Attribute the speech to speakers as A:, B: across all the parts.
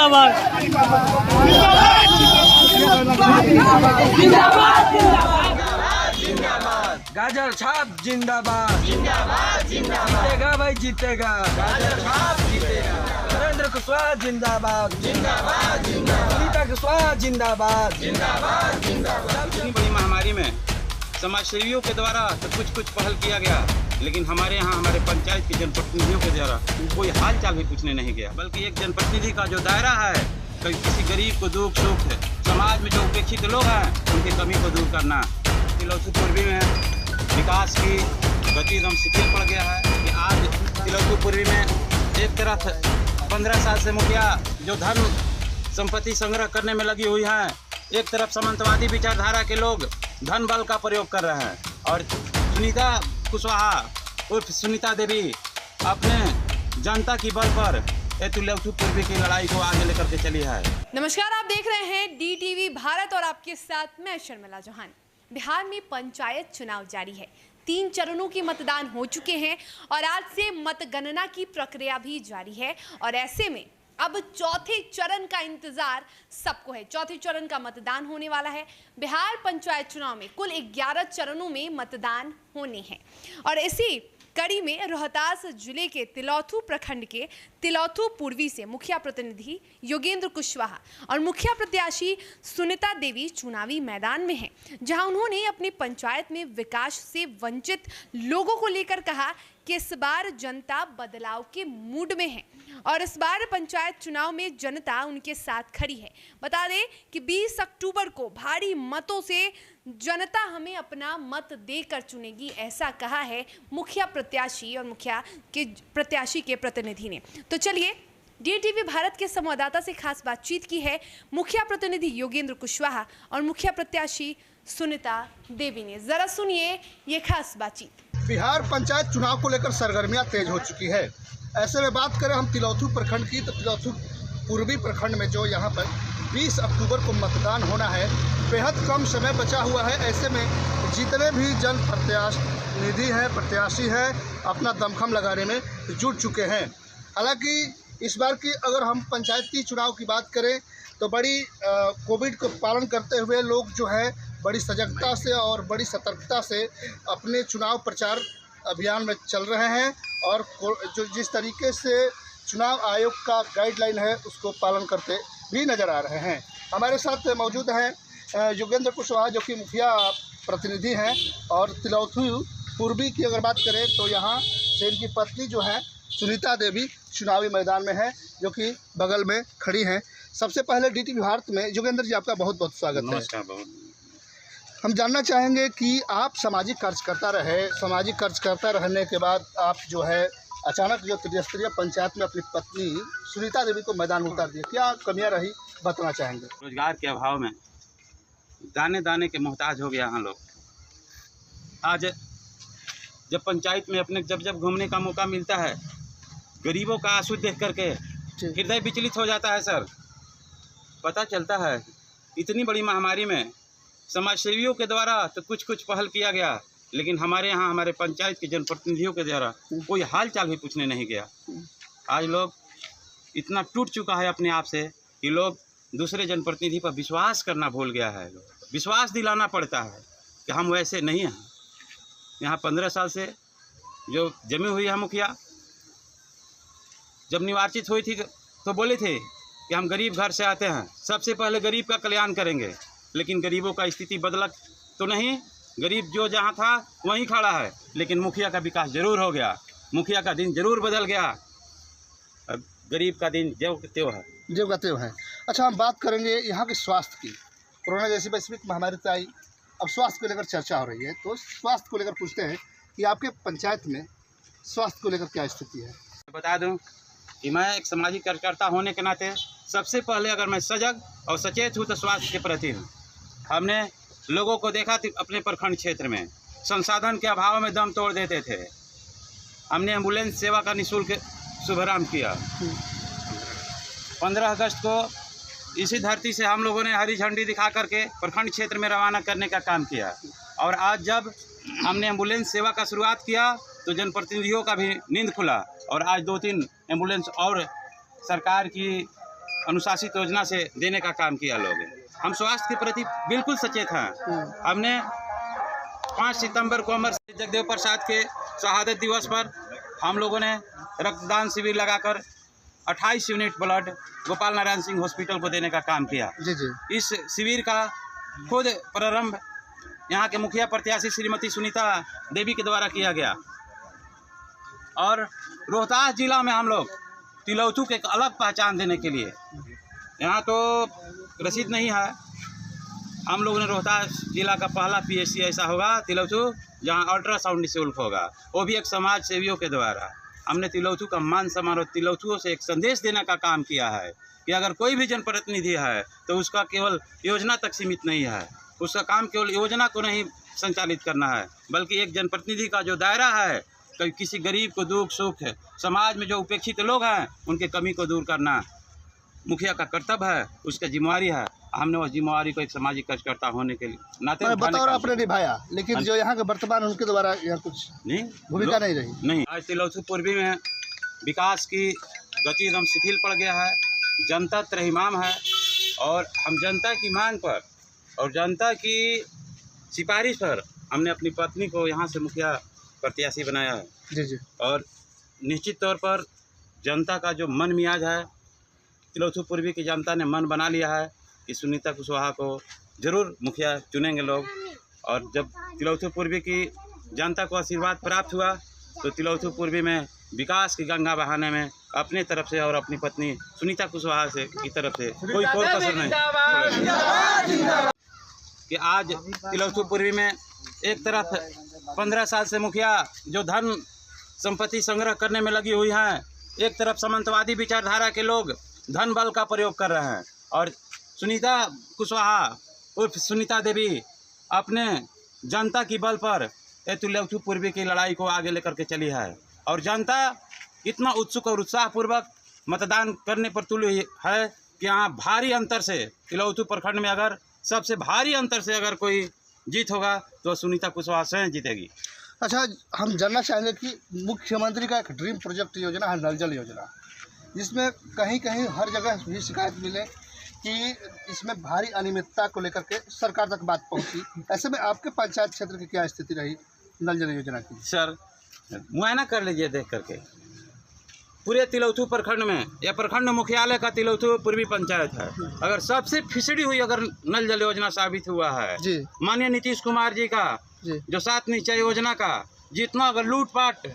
A: जिंदाबाद।
B: गाजर छाप जिंदाबाद जिंदाबाद जिंदाबाद, जीतेगा भाई जीतेगा, गाजर छाप जीतेगा। नरेंद्र कुशवाहा जिंदाबाद जिंदाबाद जिंदाबाद, सुनीता कुशवाहा जिंदाबाद जिंदाबाद जिंदाबाद। इतनी बड़ी महामारी में समाज सेवियों के द्वारा तो कुछ पहल किया गया, लेकिन हमारे यहाँ हमारे पंचायत के जनप्रतिनिधियों के द्वारा कोई हाल चाल भी पूछने नहीं गया, बल्कि एक जनप्रतिनिधि का जो दायरा है किसी गरीब को दुख सुख समाज में जो उपेक्षित लोग हैं उनकी कमी को दूर करना। तिलौथू पूर्वी में विकास की गति एकदम शिथिल पड़ गया है कि आज तिलौथू पूर्वी में एक तरफ 15 साल से मुखिया जो धन संपत्ति संग्रह करने में लगी हुई है, एक तरफ सामंतवादी विचारधारा के लोग धन बल का प्रयोग कर रहे हैं, और सुनीता कुशवाहा उर्फ सुनीता देवी अपने जनता की बल पर तिलौथू पूर्वी की लड़ाई को आगे लेकर के चली है।
C: नमस्कार, आप देख रहे हैं DTV भारत और आपके साथ मैं शर्मिला चौहान। बिहार में पंचायत चुनाव जारी है। 3 चरणों के मतदान हो चुके हैं और आज से मतगणना की प्रक्रिया भी जारी है, और ऐसे में अब चौथे चरण का इंतजार सबको है। चौथे चरण का मतदान होने वाला है। बिहार पंचायत चुनाव में कुल 11 चरणों में मतदान होने हैं, और इसी कड़ी में रोहतास जिले के तिलौथू प्रखंड के तिलौथू पूर्वी से मुखिया प्रतिनिधि योगेंद्र कुशवाहा और मुखिया प्रत्याशी सुनीता देवी चुनावी मैदान में हैं, जहां उन्होंने अपनी पंचायत में विकास से वंचित लोगों को लेकर कहा कि इस बार जनता बदलाव के मूड में है और इस बार पंचायत चुनाव में जनता उनके साथ खड़ी है। बता दें कि 20 अक्टूबर को भारी मतों से जनता हमें अपना मत देकर चुनेगी, ऐसा कहा है मुखिया प्रत्याशी और मुखिया के प्रत्याशी के प्रतिनिधि ने। तो चलिए DTV भारत के संवाददाता से खास बातचीत की है मुखिया प्रतिनिधि योगेंद्र कुशवाहा और मुखिया प्रत्याशी सुनीता देवी ने। जरा सुनिए ये खास बातचीत।
D: बिहार पंचायत चुनाव को लेकर सरगर्मियां तेज हो चुकी है। ऐसे में बात करें हम तिलौथू प्रखंड की, तो तिलौथू पूर्वी प्रखंड में जो यहाँ पर 20 अक्टूबर को मतदान होना है, बेहद कम समय बचा हुआ है। ऐसे में जितने भी जन प्रतिनिधि हैं, प्रत्याशी हैं, अपना दमखम लगाने में जुट चुके हैं। हालांकि इस बार की अगर हम पंचायती चुनाव की बात करें तो बड़ी कोविड को पालन करते हुए लोग जो है बड़ी सजगता से और बड़ी सतर्कता से अपने चुनाव प्रचार अभियान में चल रहे हैं, और जो जिस तरीके से चुनाव आयोग का गाइडलाइन है उसको पालन करते भी नज़र आ रहे हैं। हमारे साथ मौजूद हैं योगेंद्र कुशवाहा जो कि मुखिया प्रतिनिधि हैं, और तिलौथू पूर्वी की अगर बात करें तो यहाँ से इनकी पत्नी जो है सुनीता देवी चुनावी मैदान में है, जो कि बगल में खड़ी हैं। सबसे पहले DTV भारत में योगेंद्र जी आपका बहुत बहुत स्वागत है।
B: नमस्कार। बहुत
D: हम जानना चाहेंगे कि आप सामाजिक कार्यकर्ता रहे, सामाजिक कार्यकर्ता रहने के बाद आप जो है अचानक जो त्रिस्तरीय पंचायत में अपनी पत्नी सुनीता देवी को मैदान में उतार दिया, क्या कमियां रही बताना चाहेंगे?
B: रोजगार के अभाव में दाने दाने के मोहताज हो गया यहाँ लोग। आज जब पंचायत में अपने जब घूमने का मौका मिलता है, गरीबों का आंसू देख करके हृदय विचलित हो जाता है सर। पता चलता है इतनी बड़ी महामारी में समाज सेवियों के द्वारा तो कुछ पहल किया गया, लेकिन हमारे यहाँ हमारे पंचायत के जनप्रतिनिधियों के द्वारा कोई हाल चाल भी पूछने नहीं गया। आज लोग इतना टूट चुका है अपने आप से कि लोग दूसरे जनप्रतिनिधि पर विश्वास करना भूल गया है। विश्वास दिलाना पड़ता है कि हम वैसे नहीं हैं। यहाँ 15 साल से जो जमी हुई है मुखिया, जब निर्वाचित हुई थी तो बोले थे कि हम गरीब घर से आते हैं, सबसे पहले गरीब का कल्याण करेंगे, लेकिन गरीबों का स्थिति बदला तो नहीं। गरीब जो जहाँ था वहीं खड़ा है, लेकिन मुखिया का विकास जरूर हो गया, मुखिया का दिन जरूर बदल गया। अब गरीब का दिन ज्यों का त्यों है। अच्छा, हम बात करेंगे यहाँ के स्वास्थ्य की। कोरोना जैसी वैश्विक महामारी तो आई, अब स्वास्थ्य को लेकर चर्चा हो रही है, तो स्वास्थ्य को लेकर पूछते हैं कि आपके पंचायत में स्वास्थ्य को लेकर क्या स्थिति है? बता दूं कि मैं एक सामाजिक कार्यकर्ता होने के नाते सबसे पहले अगर मैं सजग और सचेत हूँ तो स्वास्थ्य के प्रति हूँ। हमने लोगों को देखा था अपने प्रखंड क्षेत्र में संसाधन के अभाव में दम तोड़ देते थे। हमने एम्बुलेंस सेवा का निःशुल्क शुभारंभ किया। 15 अगस्त को इसी धरती से हम लोगों ने हरी झंडी दिखा करके प्रखंड क्षेत्र में रवाना करने का काम किया, और आज जब हमने एम्बुलेंस सेवा का शुरुआत किया तो जनप्रतिनिधियों का भी नींद खुला, और आज 2-3 एम्बुलेंस और सरकार की
A: अनुशासित योजना से देने का काम किया लोग। हम स्वास्थ्य के प्रति बिल्कुल सचेत हैं। हमने 5 सितंबर को अमर जगदेव प्रसाद के शहादत दिवस पर हम लोगों ने रक्तदान शिविर लगाकर 28 unit blood Gopal Narayan Singh hospital को देने का काम किया।
D: जी जी।
A: इस शिविर का खुद प्रारंभ यहाँ के मुखिया प्रत्याशी श्रीमती सुनीता देवी के द्वारा किया गया और रोहतास जिला में हम लोग तिलौथू के एक अलग पहचान देने के लिए, यहाँ तो रसीद नहीं है, हम लोगों ने रोहतास जिला का पहला PSC ऐसा होगा तिलौथू जहाँ अल्ट्रासाउंड निःशुल्क होगा, वो भी एक समाज सेवियों के द्वारा। हमने तिलौथू का मान सम्मान और तिलौथुओं से एक संदेश देने का काम किया है कि अगर कोई भी जनप्रतिनिधि है तो उसका केवल योजना तक सीमित नहीं है, उसका काम केवल योजना को नहीं संचालित करना है, बल्कि एक जनप्रतिनिधि का जो दायरा है कभी किसी गरीब को दुख सुख, समाज में जो उपेक्षित लोग हैं उनके कमी को दूर करना मुखिया का कर्तव्य है, उसका जिम्मेवारी है। हमने उस जिम्मेवारी को एक सामाजिक कार्यकर्ता होने के नाते
D: बतौर आपने निभाया, लेकिन जो यहाँ के वर्तमान उनके द्वारा यहाँ कुछ
A: नहीं
D: भूमिका नहीं रही।
A: नहीं, आज तिलौथू पूर्वी में विकास की गति एकदम शिथिल पड़ गया है, जनता त्रहिमाम है और हम जनता की मांग पर और जनता की सिफारिश पर हमने अपनी पत्नी को यहाँ से मुखिया प्रत्याशी बनाया है।
D: जी जी।
A: और निश्चित तौर पर जनता का जो मन मियाज है, तिलौथू पूर्वी की जनता ने मन बना लिया है कि सुनीता कुशवाहा को जरूर मुखिया चुनेंगे लोग। और जब तिलौथू पूर्वी की जनता को आशीर्वाद प्राप्त हुआ तो तिलौथू पूर्वी में विकास की गंगा बहाने में अपने तरफ से और अपनी पत्नी सुनीता कुशवाहा से की तरफ से कोई कसर नहीं कि आज तिलौथू पूर्वी में एक तरफ 15 साल से मुखिया जो धन संपत्ति संग्रह करने में लगी हुई हैं, एक तरफ सामंतवादी विचारधारा के लोग धन बल का प्रयोग कर रहे हैं और सुनीता कुशवाहा उर्फ सुनीता देवी अपने जनता की बल पर तिलौथू पूर्वी की लड़ाई को आगे लेकर के चली है और जनता इतना उत्सुक और उत्साहपूर्वक मतदान करने पर तुली है कि यहाँ भारी अंतर से तिलौथू प्रखंड में अगर सबसे भारी अंतर से अगर कोई जीत होगा तो सुनीता कुशवाहा स्वयं जीतेगी।
D: अच्छा, हम जानना चाहेंगे कि मुख्यमंत्री का एक ड्रीम प्रोजेक्ट योजना है नल जल योजना, जिसमें कहीं कहीं हर जगह भी शिकायत मिले कि इसमें भारी अनियमितता को लेकर के सरकार तक बात पहुंची। ऐसे में आपके पंचायत क्षेत्र की क्या स्थिति रही नल जल योजना की?
A: सर मुआयना कर लीजिए देख करके, पूरे तिलौथू प्रखंड में यह प्रखंड मुख्यालय का तिलौथू पूर्वी पंचायत है, अगर सबसे फिसड़ी हुई अगर नल जल योजना साबित हुआ है
D: जी।
A: माननीय नीतीश कुमार जी का
D: जी।
A: जो 7 निश्चय योजना का जितना अगर लूटपाट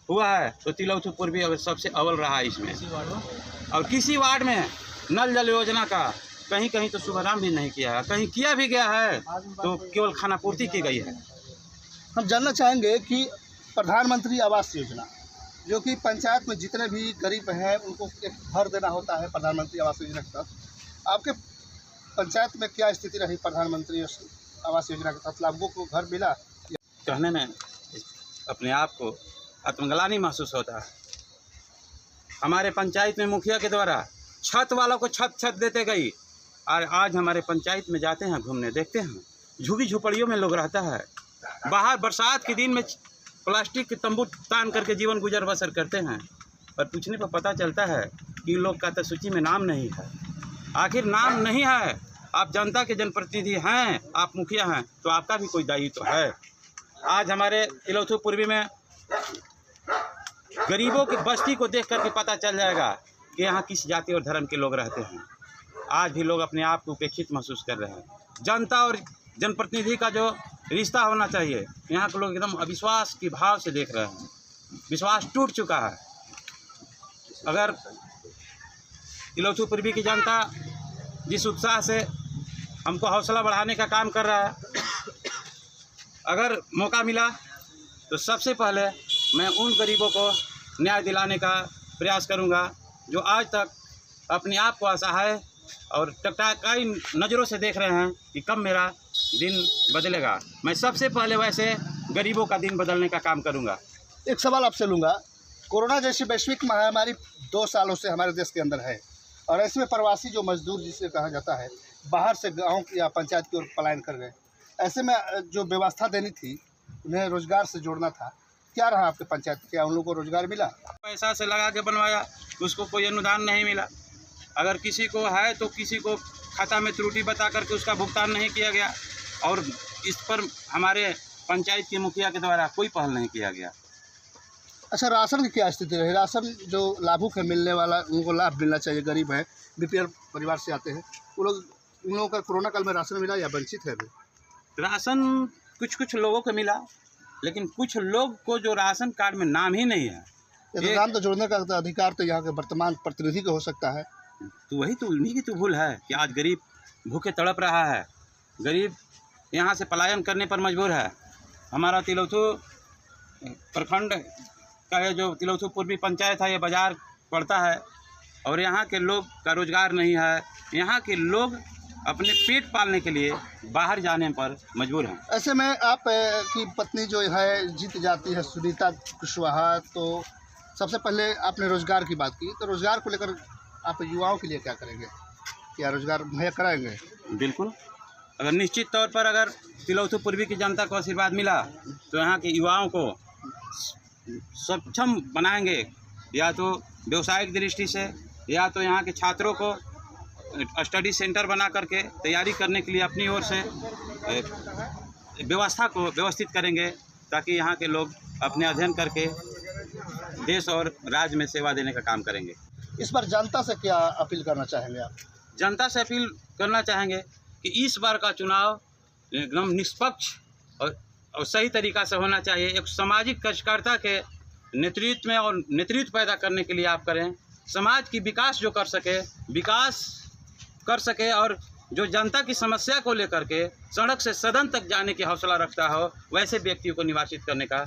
A: हुआ है तो तिलौथू पूर्वी अगर सबसे अव्वल रहा है इसमें। और किसी वार्ड में नल जल योजना का कहीं कहीं तो शुभारंभ भी नहीं किया है, कहीं किया भी गया है तो केवल खानापूर्ति की गई है।
D: हम जानना चाहेंगे कि प्रधानमंत्री आवास योजना, जो कि पंचायत में जितने भी गरीब हैं उनको एक घर देना होता है प्रधानमंत्री आवास योजना के तहत, आपके पंचायत में क्या स्थिति रही प्रधानमंत्री आवास योजना के तहत? लोगों को घर मिला?
A: कहने में अपने आप को आत्मग्लानि महसूस होता है। हमारे पंचायत में मुखिया के द्वारा छत वालों को छत देते गई और आज हमारे पंचायत में जाते हैं घूमने, देखते हैं झुग्गी झुपड़ियों में लोग रहता है, बाहर बरसात के दिन में प्लास्टिक के तंबू तान करके जीवन गुजर बसर करते हैं और पूछने पर पता चलता है कि इन लोग का तो सूची में नाम नहीं है। आखिर नाम नहीं है, आप जनता के जनप्रतिनिधि हैं, आप मुखिया हैं तो आपका भी कोई दायित्व तो है। आज हमारे तिलौथू पूर्वी में गरीबों की बस्ती को देख करके पता चल जाएगा कि यहाँ किस जाति और धर्म के लोग रहते हैं। आज भी लोग अपने आप को उपेक्षित महसूस कर रहे हैं। जनता और जनप्रतिनिधि का जो रिश्ता होना चाहिए यहाँ के लोग एकदम अविश्वास की भाव से देख रहे हैं, विश्वास टूट चुका है। अगर तिलौथू पूर्वी की जनता जिस उत्साह से हमको हौसला बढ़ाने का काम कर रहा है, अगर मौका मिला तो सबसे पहले मैं उन गरीबों को न्याय दिलाने का प्रयास करूंगा जो आज तक अपने आप को असहाय और टकटकाई नज़रों से देख रहे हैं कि कब मेरा दिन बदलेगा। मैं सबसे पहले वैसे गरीबों का दिन बदलने का काम करूंगा।
D: एक सवाल आपसे लूँगा, कोरोना जैसी वैश्विक महामारी 2 सालों से हमारे देश के अंदर है और ऐसे में प्रवासी जो मजदूर जिसे कहा जाता है बाहर से गांव या पंचायत की ओर पलायन कर गए, ऐसे में जो व्यवस्था देनी थी उन्हें रोजगार से जोड़ना था, क्या रहा आपके पंचायत? क्या उन लोगों को रोजगार मिला?
A: पैसा से लगा के बनवाया, उसको कोई अनुदान नहीं मिला। अगर किसी को है तो किसी को खाता में त्रुटि बता करके उसका भुगतान नहीं किया गया, और इस पर हमारे पंचायत के मुखिया के द्वारा कोई पहल नहीं किया गया।
D: अच्छा, राशन की क्या स्थिति रही? राशन जो लाभुक है मिलने वाला, उनको लाभ मिलना चाहिए, गरीब है, बीपीएल परिवार से आते हैं, उन लोगों का कोरोना काल में राशन मिला या वंचित है अभी?
A: राशन कुछ लोगों को मिला, लेकिन कुछ लोग को जो राशन कार्ड में नाम ही नहीं है।
D: ये नाम तो जोड़ने का अधिकार तो यहाँ के वर्तमान प्रतिनिधि को हो सकता है।
A: तो वही तो उन्हीं की तो भूल है कि आज गरीब भूखे तड़प रहा है, गरीब यहाँ से पलायन करने पर मजबूर है। हमारा तिलौथू प्रखंड का ये जो तिलौथू पूर्वी पंचायत है, ये बाज़ार पड़ता है, और यहाँ के लोग का रोज़गार नहीं है। यहाँ के लोग अपने पेट पालने के लिए बाहर जाने पर मजबूर हैं।
D: ऐसे में आप की पत्नी जो है जीत जाती है, सुनीता कुशवाहा, तो सबसे पहले आपने रोज़गार की बात की, तो रोज़गार को लेकर आप युवाओं के लिए क्या करेंगे? क्या रोज़गार मुहैया कराएंगे?
A: बिल्कुल, अगर निश्चित तौर पर अगर तिलौथू पूर्वी की जनता को आशीर्वाद मिला तो यहाँ के युवाओं को सक्षम बनाएंगे, या तो व्यवसायिक दृष्टि से, या तो यहाँ के छात्रों को स्टडी सेंटर बना करके तैयारी करने के लिए अपनी ओर से व्यवस्था को व्यवस्थित करेंगे, ताकि यहाँ के लोग अपने अध्ययन करके देश और राज्य में सेवा देने का काम करेंगे।
D: इस बार जनता से क्या अपील करना चाहेंगे आप?
A: जनता से अपील करना चाहेंगे कि इस बार का चुनाव एकदम निष्पक्ष और सही तरीक़ा से होना चाहिए। एक सामाजिक कार्यकर्ता के नेतृत्व में और नेतृत्व पैदा करने के लिए आप करें, समाज की विकास जो विकास कर सके, और जो जनता की समस्या को लेकर के सड़क से सदन तक जाने की हौसला रखता हो, वैसे व्यक्तियों को निर्वाचित करने का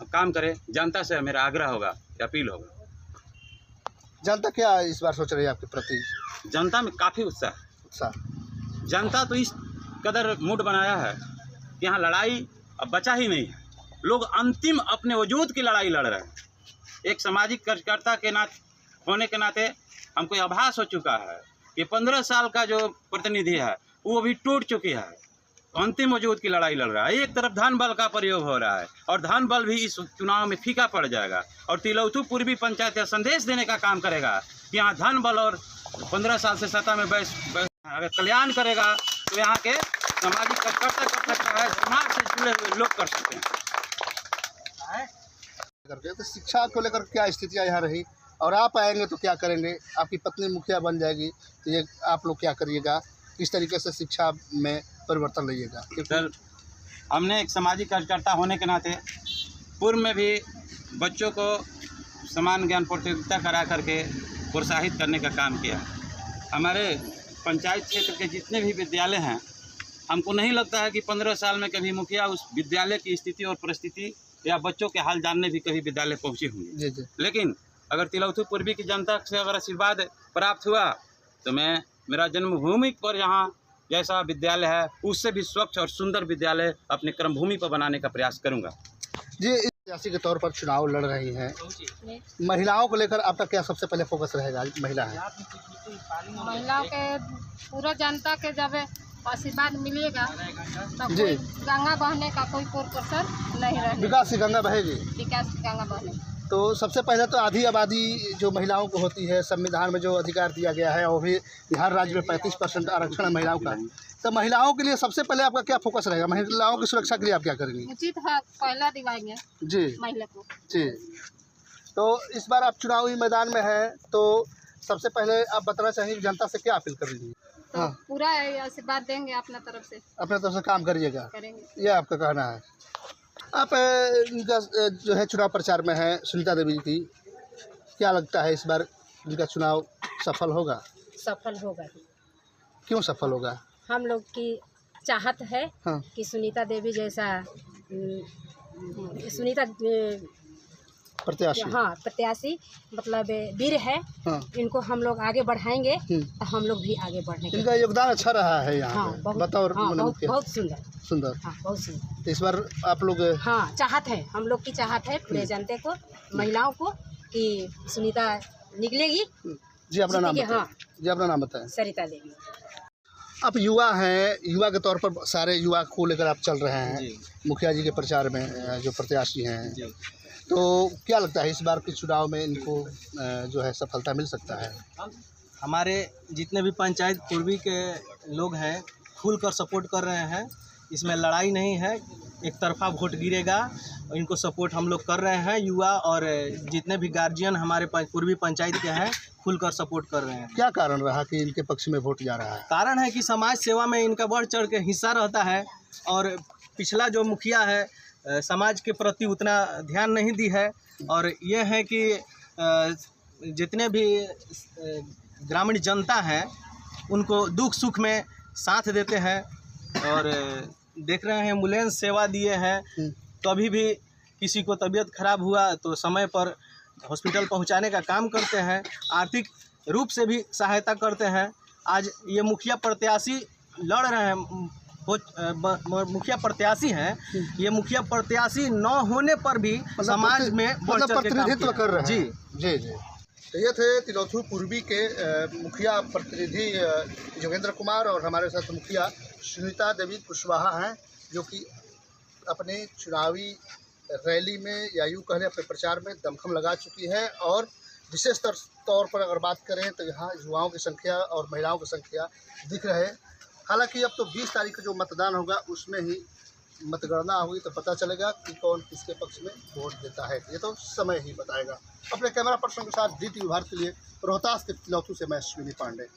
A: काम करें। जनता से मेरा आग्रह होगा, अपील होगा।
D: जनता क्या इस बार सोच रही है आपके प्रति?
A: जनता में काफ़ी उत्साह। जनता तो इस कदर मूड बनाया है कि यहाँ लड़ाई अब बचा ही नहीं है। लोग अंतिम अपने वजूद की लड़ाई लड़ रहे हैं। एक सामाजिक कार्यकर्ता के होने के नाते हमको आभास हो चुका है कि 15 साल का जो प्रतिनिधि है वो भी टूट चुकी है, अंतिम वजूद की लड़ाई लड़ रहा है। एक तरफ धन बल का प्रयोग हो रहा है, और धन बल भी इस चुनाव में फीका पड़ जाएगा, और तिलौथू पूर्वी पंचायत यह संदेश देने का काम करेगा कि यहाँ धन बल और 15 साल से सत्ता में अगर कल्याण करेगा तो यहाँ के सामाजिक कार्यकर्ता कर सकता है, समाज से जुड़े हुए लोग कर सकते हैं।
D: तो शिक्षा को लेकर क्या स्थितियाँ यहाँ रही, और आप आएंगे तो क्या करेंगे? आपकी पत्नी मुखिया बन जाएगी तो ये आप लोग क्या करिएगा? किस तरीके से शिक्षा में परिवर्तन लाइएगा?
A: सर, हमने एक सामाजिक कार्यकर्ता होने के नाते पूर्व में भी बच्चों को समान ज्ञान प्रतियोगिता करा करके प्रोत्साहित करने का काम किया। हमारे पंचायत क्षेत्र के जितने भी विद्यालय हैं, हमको नहीं लगता है कि 15 साल में कभी मुखिया उस विद्यालय की स्थिति और परिस्थिति या बच्चों के हाल जानने भी कभी विद्यालय पहुँचे होंगे।
D: जी।
A: लेकिन अगर तिलौथू पूर्वी की जनता से अगर आशीर्वाद प्राप्त हुआ तो मैं मेरा जन्मभूमि पर यहाँ जैसा विद्यालय है उससे भी स्वच्छ और सुंदर विद्यालय अपने कर्मभूमि पर बनाने का प्रयास करूँगा।
D: जी, सियासी के तौर पर चुनाव लड़ रही हैं, महिलाओं को लेकर आपका क्या सबसे पहले फोकस रहेगा? महिला है,
E: महिलाओं के पूरा जनता के जब आशीर्वाद मिलेगा तो
D: जी,
E: कोई गंगा बहने का कोई प्रोपोर्शन नहीं रहेगा।
D: विकास की गंगा बहेगी।
E: विकास की गंगा बहने
D: तो सबसे पहले तो आधी आबादी जो महिलाओं को होती है, संविधान में जो अधिकार दिया गया है, और भी बिहार राज्य में 35% आरक्षण है महिलाओं का, तो महिलाओं के लिए सबसे पहले आपका क्या फोकस रहेगा? महिलाओं की सुरक्षा के लिए आप क्या करेंगी?
E: उचित है, पहला दिवाएंगे
D: जी
E: महिला को।
D: जी, तो इस बार आप चुनावी मैदान में हैं, तो सबसे पहले आप बताना चाहेंगे जनता से क्या अपील कर रही है?
E: तो
D: हाँ,
E: पूरा आशीर्वाद देंगे अपना तरफ से,
D: अपने तरफ से काम करिएगा,
E: करेंगे।
D: ये आपका कहना है। आप इनका जो है चुनाव प्रचार में है सुनीता देवी की, क्या लगता है इस बार इनका चुनाव सफल होगा?
F: सफल होगा।
D: क्यों सफल होगा?
F: हम लोग की चाहत है
D: हाँ,
F: कि सुनीता देवी जैसा सुनीता
D: प्रत्याशी,
F: हाँ प्रत्याशी मतलब वीर है,
D: हाँ,
F: इनको हम लोग आगे बढ़ाएंगे तो हम लोग भी आगे बढ़ने के
D: इनका योगदान अच्छा रहा है यहाँ
F: हाँ,
D: पे।
F: बहुत,
D: बतौर
F: हाँ,
D: मने
F: बहुत,
D: मुखिया।
F: बहुत सुंदर
D: सुंदर।
F: हाँ, बहुत सुंदर।
D: तो इस बार आप लोग
F: हाँ चाहत है, हम लोग की चाहत है पूरे जनते को, महिलाओं को, कि सुनीता निकलेगी।
D: जी अपना नाम
F: जीतेगी,
D: बताएं।
F: हाँ
D: जी अपना नाम बताएं।
F: सरिता देवी।
D: आप युवा हैं, युवा के तौर पर सारे युवा को लेकर आप चल रहे हैं मुखिया जी के प्रचार में, जो प्रत्याशी हैं, तो क्या लगता है इस बार के चुनाव में इनको जो है सफलता मिल सकता है?
G: हमारे जितने भी पंचायत पूर्वी के लोग हैं खुल कर सपोर्ट कर रहे हैं। इसमें लड़ाई नहीं है, एक तरफा वोट गिरेगा। इनको सपोर्ट हम लोग कर रहे हैं। युवा और जितने भी गार्जियन हमारे पूर्वी पंचायत के हैं खुलकर सपोर्ट कर रहे हैं।
D: क्या कारण रहा कि इनके पक्ष में वोट जा रहा है?
G: कारण है कि समाज सेवा में इनका बढ़ चढ़ के हिस्सा रहता है और पिछला जो मुखिया है समाज के प्रति उतना ध्यान नहीं दी है। और ये है कि जितने भी ग्रामीण जनता हैं उनको दुख सुख में साथ देते हैं। और देख रहे हैं एम्बुलेंस सेवा दिए हैं, कभी भी किसी को तबीयत खराब हुआ तो समय पर हॉस्पिटल पहुंचाने का काम करते हैं। आर्थिक रूप से भी सहायता करते हैं। आज ये मुखिया प्रत्याशी लड़ रहे हैं, मुखिया प्रत्याशी हैं। ये मुखिया प्रत्याशी न होने पर भी समाज में
D: प्रतिनिधित्व कर रहे हैं।
G: जी
D: जी जी। तो ये थे तिलौथू पूर्वी के मुखिया प्रतिनिधि जोगेंद्र कुमार और हमारे साथ मुखिया सुनीता देवी कुशवाहा हैं, जो कि अपने चुनावी रैली में या यूँ कहले अपने प्रचार में दमखम लगा चुकी है। और विशेष तौर पर अगर बात करें तो यहाँ युवाओं की संख्या और महिलाओं की संख्या दिख रहे हैं। हालांकि अब तो 20 तारीख को जो मतदान होगा उसमें ही मतगणना होगी तो पता चलेगा कि कौन किसके पक्ष में वोट देता है। ये तो समय ही बताएगा। अपने कैमरा पर्सन के साथ DTV भारत के लिए रोहतास के तिलौथू से मैं अश्विनी पांडे।